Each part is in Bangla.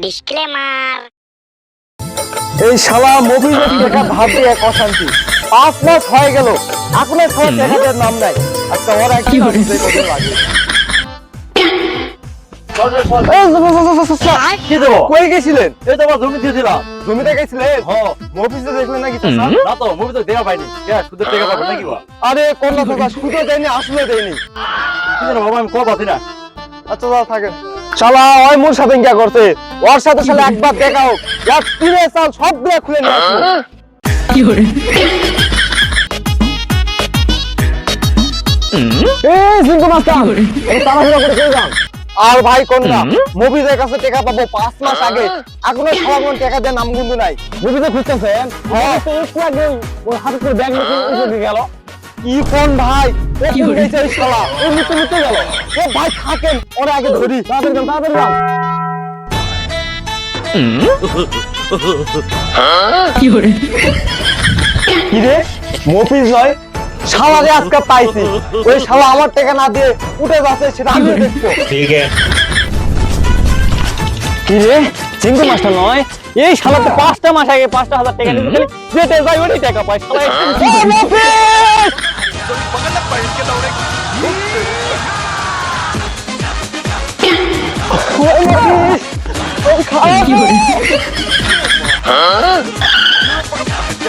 ডিসক্লেমার। এই শালা মফিজের টাকা ভাবতে এক অশান্তি। 5 মাস হয়ে গেল এখনো খাওয়া টাকাটার নাম নাই। আচ্ছা ওরা কি বুঝতে কদিন লাগে। কি দেবো? কই গেছিলেন? এই তো আমার জমি দিয়ে দিলাম। জমিতে গেছিলেন? হ্যাঁ। মফিজে দেখলেন নাকি চাচা? না তো মফিজে দেয়া পাইনি। কে সুদের টাকা পাবেন নাকি বা? আরে কোন না চাচা সুদও দেয়নি আসলে দেয়নি। কি জানো বাবা আমি কব আছি না। আচ্ছা দাদা থাকেন। শালা ওই মোর সাথে কি করতে? ওর সাথে শালা একবার দেখা হোক। এক কিনে চাল সবগুলো খুলে নিয়ে আসো। কি করে? এই জিঙ্গু মাস্টার এই তাড়াহুড়ো করে কই যান? আর ভাই কোনটা মুভিজের কাছে টাকা পাবো 5 মাস আগে এখনো সবার টাকা দেন নাম কিন্তু নাই। মুভিজে খুঁজতেছেন? হ্যাঁ তো একটু আগে ওর হাতে করে ব্যাগ নিয়ে গেল। কি ফোন ভাই কি হয়েছে এই শালা এই মিটে গেল। এ ভাই থাকেন ওরে আগে ধরি তাড়াতাড়ি যান। কি করে? কি রে মফিজ নয় শালা রে আজকে পাইছি। ওই শালা আমার টাকা না দিয়ে উঠে যাচ্ছে সেটা আমি দেখবো। ঠিক আছে কি রে চিঙ্গু মাস্টার নয় এই শালা তো 5টা মাস আগে 5,000 টাকা নিয়ে যেতে যাই ওই টাকা পাই শালা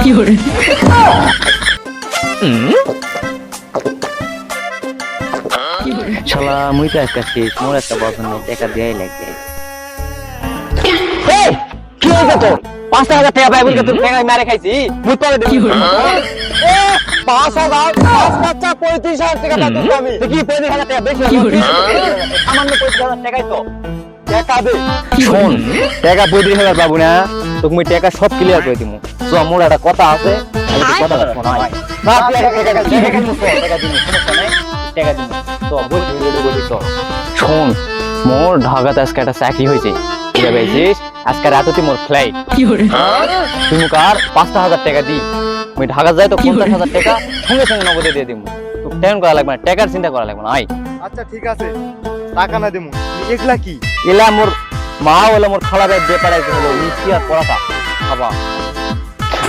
কি করে? শালা মুই তো একটা শেষ মোর একটা পছন্দ টাকা দেয়াই লাগবে। এই কি হইছে তোর 5,000 টাকা পাই বলকে তুই টাকা মেরে খাইছি মুই পরে দেব। 5,000 5 বাচ্চা 35,000 টাকা পাবো আমি। কি 35,000 টাকা বেশি হলো? সামান্য 35,000 টাকাই তো টাকা দে। শোন টাকা 35,000 পাবো না তোকে মুই টাকা সব ক্লিয়ার করে দিমু। তো মোর একটা কথা আছে আমি কথাটা শোনাই। না টাকা দিমু সমস্যা নাই টাকা দিমু তো বলি তো শোন মোর ঢাকাতে আজকে একটা চাকরি হয়েছে বুঝতে পারছিস আজকে রাতে মোর ফ্লাইট তুই মুখ আর 5,000 টাকা দি আমি ঢাকা যাই তো 50,000 টাকা সঙ্গে সঙ্গে নগদে দিয়ে দিমু তো টেনশন করা লাগবে না টাকার চিন্তা করা লাগবে না আই। আচ্ছা ঠিক আছে টাকা না দেমু এগুলা কি? এলা মোর মা বলে মোর খালা ভাই ব্যাপারে হলো মিষ্টি আর পড়াটা খাবা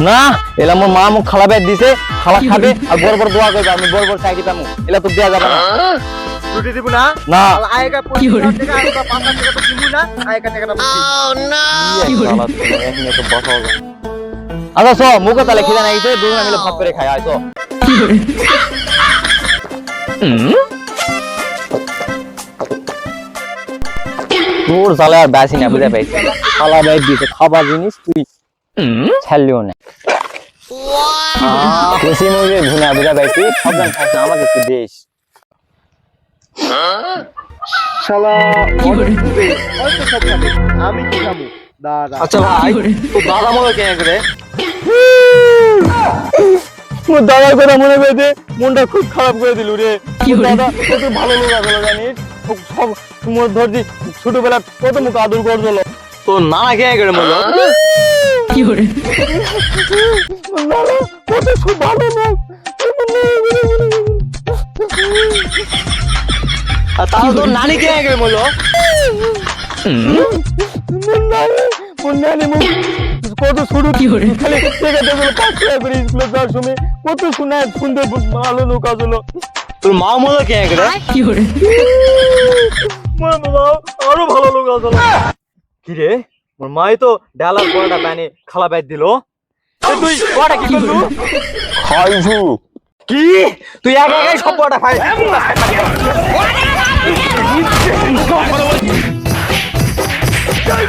না এলা মোর মা মুখ খালা ভাই দিছে খালা খাবে আর বড় বড় দোয়া করবে আমি বড় বড় চাকরি পামু এলা তো দেয়া যাবে না। রুটি দিব না? না আয়েগা 50,000 টাকা আয়েগা 5,000 টাকা তো দিমু না আয়েগা টাকাটা বুঝি। কি শালা তুমি এখানে তো বসাও না। আচ্ছা সো মুখে তালে খিদা নাইছে দুজন মিলে ভাগ করে খাই আইছো। তোর জালে আর বাসি না বুঝা পাইছি খালা ভাই দিতে খাবার জিনিস তুই ছাড়লিও না খুশি মুখে ঘুনা বুঝা পাইছি সবজন খাস না আমাকে একটু দেশ শালা অল্প সব খাবে আমি কি খাবো দাদা? আচ্ছা ভাই তো দাদা মনে কেন করে? মোর দাদার কথা মনে পেতে মনটা খুব খারাপ করে দিল রে। দাদা কত ভালো লোক আসলো জানিস সব মোর ধরছি ছোটবেলা কত মুখ আদর করছিল তো নানা কে করে মনে কি করে কত খুব ভালো লোক আর তাও তো নানি কে করে মনে কত ছোট কি করে খালি টাকা দেবো 5 টাকা করে স্কুলে যাওয়ার সময় কত শোনায় সুন্দর ভালো লোক আসলো তোর মা মনে কে করে কি করে আরো ভালো লোক আসলো কি রে মোর মাই তো ডালার পরোটা বানিয়ে খালা বাইর দিল তুই পরোটা কি করলু খাইছু কি তুই একা একাই সব পরোটা খাই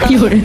কি করে